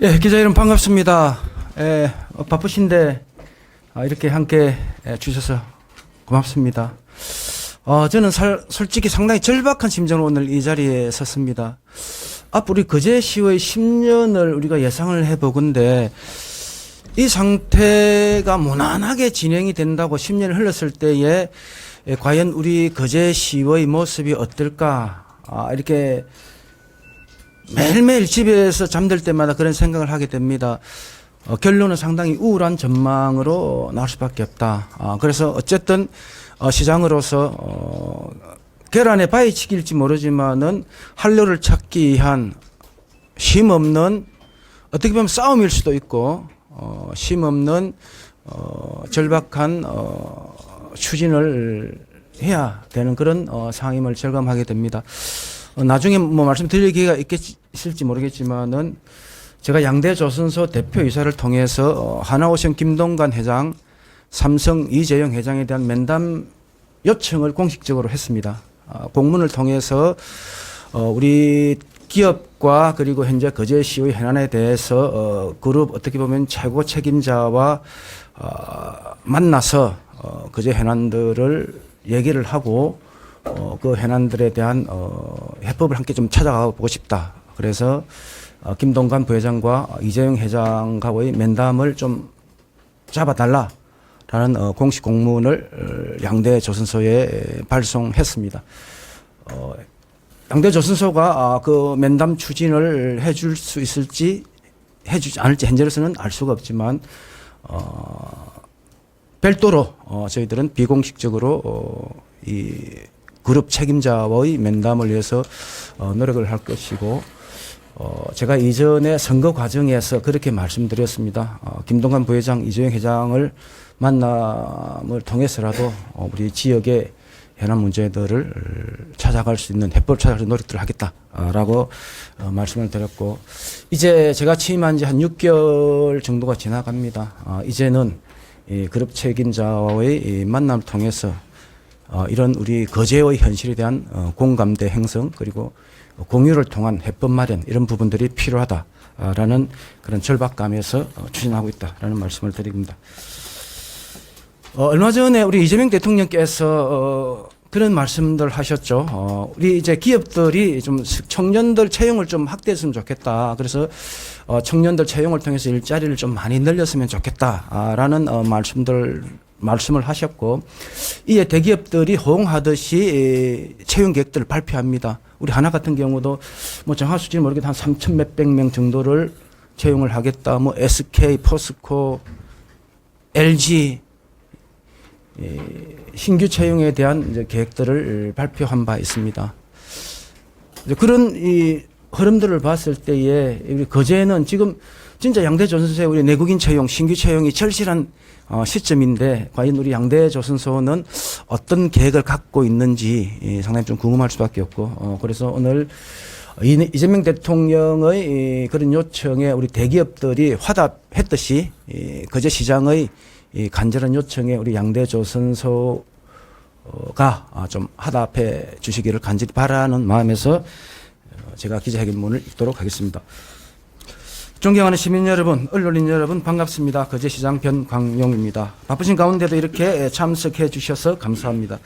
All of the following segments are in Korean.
예, 기자 여러분 반갑습니다. 바쁘신데 이렇게 함께 주셔서 고맙습니다. 저는 솔직히 상당히 절박한 심정으로 오늘 이 자리에 섰습니다. 앞으로 우리 거제시의 10년을 우리가 예상을 해보건데 이 상태가 무난하게 진행이 된다고 10년을 흘렀을 때에 과연 우리 거제시의 모습이 어떨까 이렇게 매일매일 집에서 잠들 때마다 그런 생각을 하게 됩니다. 결론은 상당히 우울한 전망으로 나올 수밖에 없다. 그래서 어쨌든 시장으로서 계란에 바위치기일지 모르지만은 활로를 찾기 위한 쉼없는 어떻게 보면 싸움일 수도 있고 쉼없는 절박한 추진을 해야 되는 그런 상임을 절감하게 됩니다. 나중에 뭐 말씀드릴 기회가 있을지 모르겠지만은 제가 양대 조선소 대표이사를 통해서 하나오션 김동관 회장, 삼성 이재용 회장에 대한 면담 요청을 공식적으로 했습니다. 공문을 통해서 우리 기업과 그리고 현재 거제시의 현안에 대해서 그룹 어떻게 보면 최고 책임자와 만나서 거제 현안들을 얘기를 하고 그 현안들에 대한 해법을 함께 좀 찾아가 보고 싶다. 그래서 김동관 부회장과 이재용 회장과의 면담을 좀 잡아달라라는 공식 공문을 양대 조선소에 발송했습니다. 양대 조선소가 그 면담 추진을 해줄 수 있을지 해주지 않을지 현재로서는 알 수가 없지만 별도로 저희들은 비공식적으로 이 그룹 책임자와의 면담을 위해서 노력을 할 것이고 제가 이전에 선거 과정에서 그렇게 말씀드렸습니다. 김동관 부회장, 이재용 회장을 만남을 통해서라도 우리 지역의 현안 문제들을 찾아갈 수 있는 해법을 찾아갈 수 있는 노력들을 하겠다라고 말씀을 드렸고 이제 제가 취임한 지 한 6개월 정도가 지나갑니다. 이제는 이 그룹 책임자와의 이 만남을 통해서 이런 우리 거제의 현실에 대한 공감대 형성 그리고 공유를 통한 해법 마련 이런 부분들이 필요하다라는 그런 절박감에서 추진하고 있다라는 말씀을 드립니다. 얼마 전에 우리 이재명 대통령께서 그런 말씀들 하셨죠. 우리 이제 기업들이 좀 청년들 채용을 좀 확대했으면 좋겠다. 그래서 청년들 채용을 통해서 일자리를 좀 많이 늘렸으면 좋겠다라는 말씀을 하셨고 이에 대기업들이 호응하듯이 채용 계획들을 발표합니다. 우리 하나 같은 경우도 뭐 정확한 수치는 모르겠다 한 3천 몇백 명 정도를 채용을 하겠다. 뭐 SK, 포스코, LG 신규 채용에 대한 이제 계획들을 발표한 바 있습니다. 그런 이 흐름들을 봤을 때에 우리 거제는 지금 진짜 양대 조선소에 우리 내국인 채용, 신규 채용이 절실한 시점인데 과연 우리 양대 조선소는 어떤 계획을 갖고 있는지 상당히 좀 궁금할 수밖에 없고 그래서 오늘 이재명 대통령의 그런 요청에 우리 대기업들이 화답했듯이 거제시장의 이 간절한 요청에 우리 양대 조선소가 좀 화답해 주시기를 간절히 바라는 마음에서 제가 기자회견문을 읽도록 하겠습니다. 존경하는 시민 여러분, 언론인 여러분 반갑습니다. 거제시장 변광용입니다. 바쁘신 가운데도 이렇게 참석해 주셔서 감사합니다.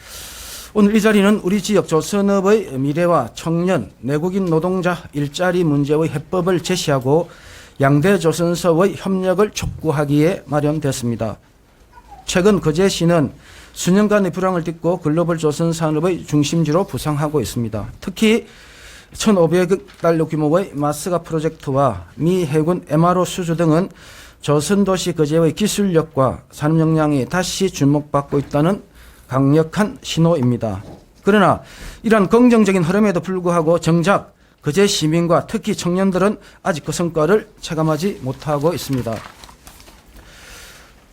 오늘 이 자리는 우리 지역 조선업의 미래와 청년, 내국인 노동자 일자리 문제의 해법을 제시하고 양대 조선소의 협력을 촉구하기에 마련됐습니다. 최근 거제시는 수년간의 불황을 딛고 글로벌 조선 산업의 중심지로 부상하고 있습니다. 특히 1,500억 달러 규모의 마스가 프로젝트와 미 해군 MRO 수주 등은 조선도시 거제의 기술력과 산업 역량이 다시 주목받고 있다는 강력한 신호입니다. 그러나 이러한 긍정적인 흐름에도 불구하고 정작 거제 시민과 특히 청년들은 아직 그 성과를 체감하지 못하고 있습니다.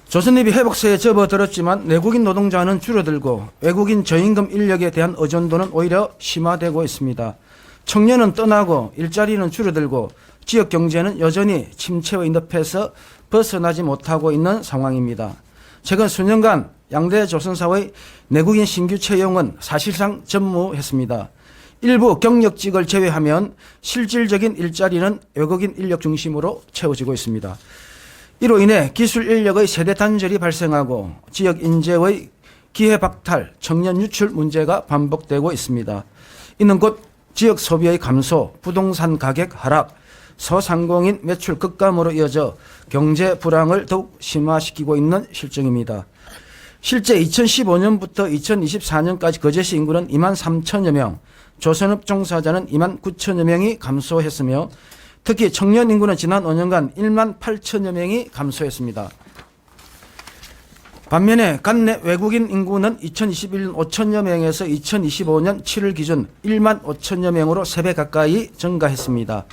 조선업이 회복세에 접어들었지만 내국인 노동자는 줄어들고 외국인 저임금 인력에 대한 의존도는 오히려 심화되고 있습니다. 청년은 떠나고 일자리는 줄어들고 지역 경제는 여전히 침체의 늪에서 벗어나지 못하고 있는 상황입니다. 최근 수년간 양대 조선사의 내국인 신규 채용은 사실상 전무했습니다. 일부 경력직을 제외하면 실질적인 일자리는 외국인 인력 중심으로 채워지고 있습니다. 이로 인해 기술 인력의 세대 단절이 발생하고 지역 인재의 기회 박탈, 청년 유출 문제가 반복되고 있습니다. 이는 곧 지역 소비의 감소, 부동산 가격 하락, 소상공인 매출 급감으로 이어져 경제 불황을 더욱 심화시키고 있는 실정입니다. 실제 2015년부터 2024년까지 거제시 인구는 2만 3천여 명, 조선업 종사자는 2만 9천여 명이 감소했으며 특히 청년 인구는 지난 5년간 1만 8천여 명이 감소했습니다. 반면에 관내 외국인 인구는 2021년 5천여 명에서 2025년 7월 기준 1만 5천여 명으로 3배 가까이 증가했습니다.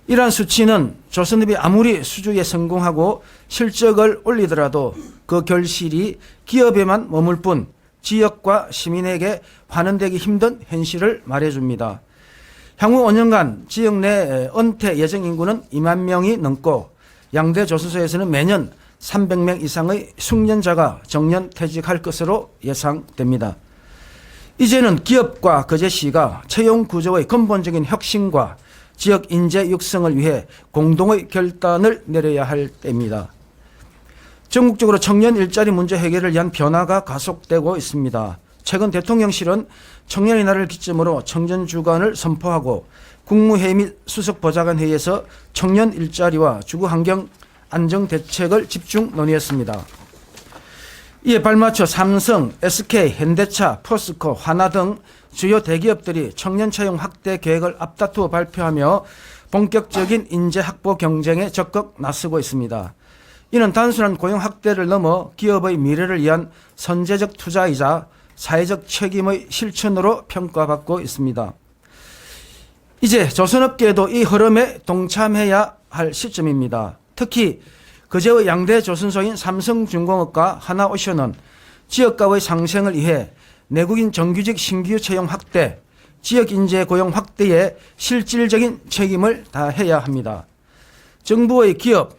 이러한 수치는 조선업이 아무리 수주에 성공하고 실적을 올리더라도 그 결실이 기업에만 머물 뿐 지역과 시민에게 환원되기 힘든 현실을 말해줍니다. 향후 5년간 지역 내 은퇴 예정 인구는 2만 명이 넘고 양대 조선소에서는 매년 300명 이상의 숙련자가 정년 퇴직할 것으로 예상됩니다. 이제는 기업과 거제시가 채용 구조의 근본적인 혁신과 지역 인재 육성을 위해 공동의 결단을 내려야 할 때입니다. 전국적으로 청년 일자리 문제 해결을 위한 변화가 가속되고 있습니다. 최근 대통령실은 청년의 날을 기점으로 청년 주간을 선포하고 국무회의 및 수석보좌관 회의에서 청년 일자리와 주거환경 안정 대책을 집중 논의했습니다. 이에 발맞춰 삼성, SK, 현대차, 포스코, 하나 등 주요 대기업들이 청년 채용 확대 계획을 앞다투어 발표하며 본격적인 인재 확보 경쟁에 적극 나서고 있습니다. 이는 단순한 고용 확대를 넘어 기업의 미래를 위한 선제적 투자이자 사회적 책임의 실천으로 평가받고 있습니다. 이제 조선업계도 이 흐름에 동참해야 할 시점입니다. 특히 거제의 양대 조선소인 삼성중공업과 하나오션은 지역가의 상생을 위해 내국인 정규직 신규 채용 확대, 지역 인재 고용 확대에 실질적인 책임을 다해야 합니다. 정부와 기업,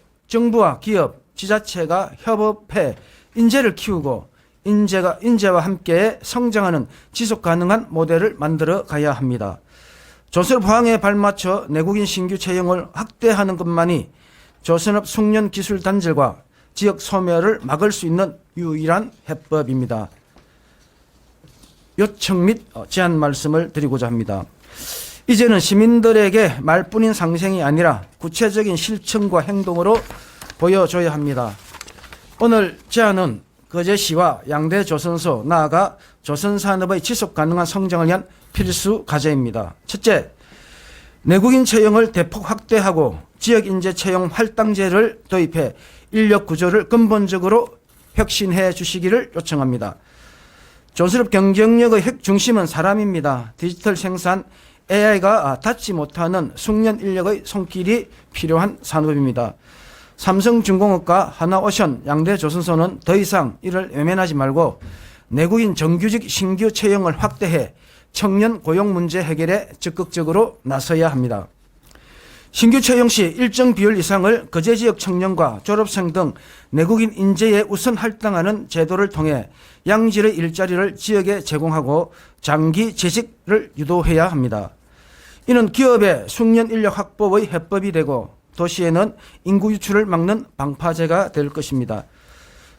지자체가 협업해 인재를 키우고 인재와 함께 성장하는 지속 가능한 모델을 만들어 가야 합니다. 조선업 호황에 발맞춰 내국인 신규 채용을 확대하는 것만이 조선업 숙련 기술 단절과 지역 소멸을 막을 수 있는 유일한 해법입니다. 요청 및 제안 말씀을 드리고자 합니다. 이제는 시민들에게 말뿐인 상생이 아니라 구체적인 실천과 행동으로 보여줘야 합니다. 오늘 제안은 거제시와 양대 조선소, 나아가 조선산업의 지속가능한 성장을 위한 필수 과제입니다. 첫째, 내국인 채용을 대폭 확대하고 지역인재 채용 할당제를 도입해 인력 구조를 근본적으로 혁신해 주시기를 요청합니다. 조선업 경쟁력의 핵 중심은 사람입니다. 디지털 생산, AI가 닿지 못하는 숙련 인력의 손길이 필요한 산업입니다. 삼성중공업과 하나오션, 양대조선소는 더 이상 이를 외면하지 말고 내국인 정규직 신규 채용을 확대해 청년 고용 문제 해결에 적극적으로 나서야 합니다. 신규 채용 시 일정 비율 이상을 거제 지역 청년과 졸업생 등 내국인 인재에 우선 할당하는 제도를 통해 양질의 일자리를 지역에 제공하고 장기 재직을 유도해야 합니다. 이는 기업의 숙련 인력 확보의 해법이 되고 도시에는 인구 유출을 막는 방파제가 될 것입니다.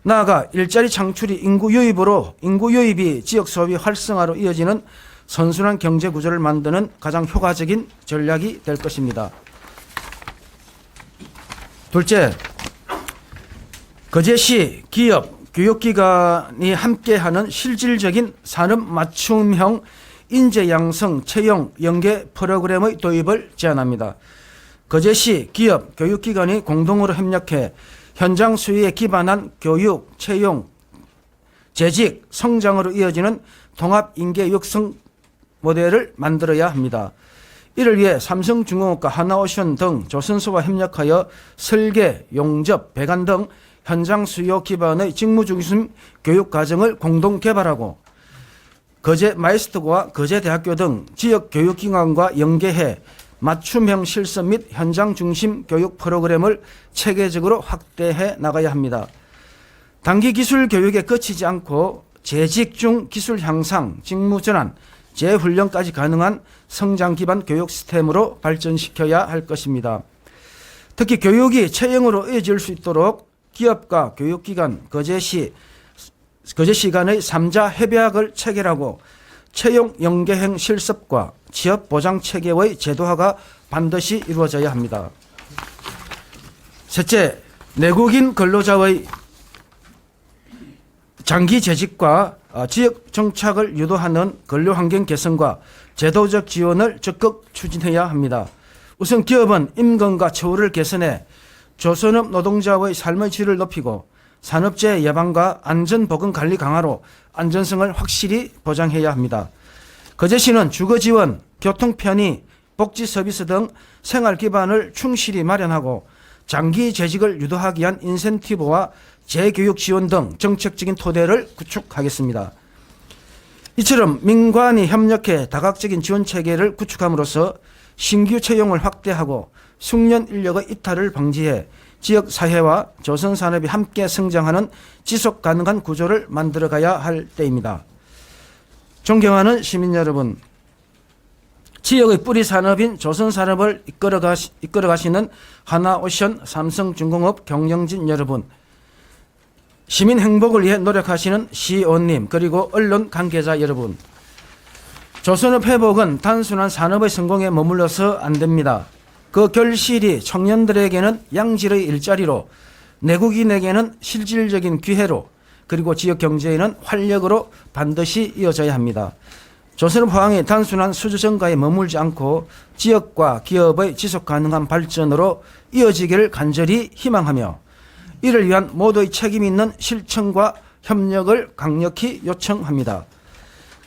나아가 일자리 창출이 인구 유입이 지역 소비 활성화로 이어지는 선순환 경제 구조를 만드는 가장 효과적인 전략이 될 것입니다. 둘째, 거제시 기업, 교육기관이 함께하는 실질적인 산업 맞춤형 인재 양성 채용 연계 프로그램의 도입을 제안합니다. 거제시 기업, 교육기관이 공동으로 협력해 현장 수요에 기반한 교육, 채용, 재직, 성장으로 이어지는 통합 인재 육성 모델을 만들어야 합니다. 이를 위해 삼성중공업과 하나오션 등 조선소와 협력하여 설계, 용접, 배관 등 현장 수요 기반의 직무 중심 교육 과정을 공동 개발하고 거제 마이스터와 거제대학교 등 지역 교육기관과 연계해 맞춤형 실습 및 현장 중심 교육 프로그램을 체계적으로 확대해 나가야 합니다. 단기 기술 교육에 그치지 않고 재직 중 기술 향상, 직무 전환, 재훈련까지 가능한 성장 기반 교육 시스템으로 발전시켜야 할 것입니다. 특히 교육이 채용으로 이어질 수 있도록 기업과 교육기관, 거제 시간의 3자 협약을 체결하고 채용 연계형 실습과 취업 보장 체계의 제도화가 반드시 이루어져야 합니다. 셋째, 내국인 근로자의 장기 재직과 지역 정착을 유도하는 근로환경 개선과 제도적 지원을 적극 추진해야 합니다. 우선 기업은 임금과 처우를 개선해 조선업 노동자의 삶의 질을 높이고 산업재해 예방과 안전보건관리 강화로 안전성을 확실히 보장해야 합니다. 거제시는 주거지원, 교통편의, 복지서비스 등 생활 기반을 충실히 마련하고 장기 재직을 유도하기 위한 인센티브와 재교육 지원 등 정책적인 토대를 구축하겠습니다. 이처럼 민관이 협력해 다각적인 지원 체계를 구축함으로써 신규 채용을 확대하고 숙련 인력의 이탈을 방지해 지역 사회와 조선 산업이 함께 성장하는 지속 가능한 구조를 만들어가야 할 때입니다. 존경하는 시민 여러분, 지역의 뿌리 산업인 조선 산업을 이끌어가시는 하나오션, 삼성중공업 경영진 여러분, 시민 행복을 위해 노력하시는 시의원님, 그리고 언론 관계자 여러분, 조선업 회복은 단순한 산업의 성공에 머물러서 안 됩니다. 그 결실이 청년들에게는 양질의 일자리로, 내국인에게는 실질적인 기회로, 그리고 지역 경제에는 활력으로 반드시 이어져야 합니다. 조선업 호황이 단순한 수주 증가에 머물지 않고 지역과 기업의 지속 가능한 발전으로 이어지기를 간절히 희망하며 이를 위한 모두의 책임 있는 실천과 협력을 강력히 요청합니다.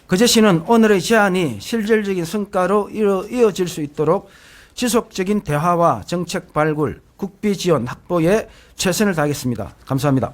거제시는 오늘의 제안이 실질적인 성과로 이어질 수 있도록 지속적인 대화와 정책 발굴, 국비 지원 확보에 최선을 다하겠습니다. 감사합니다.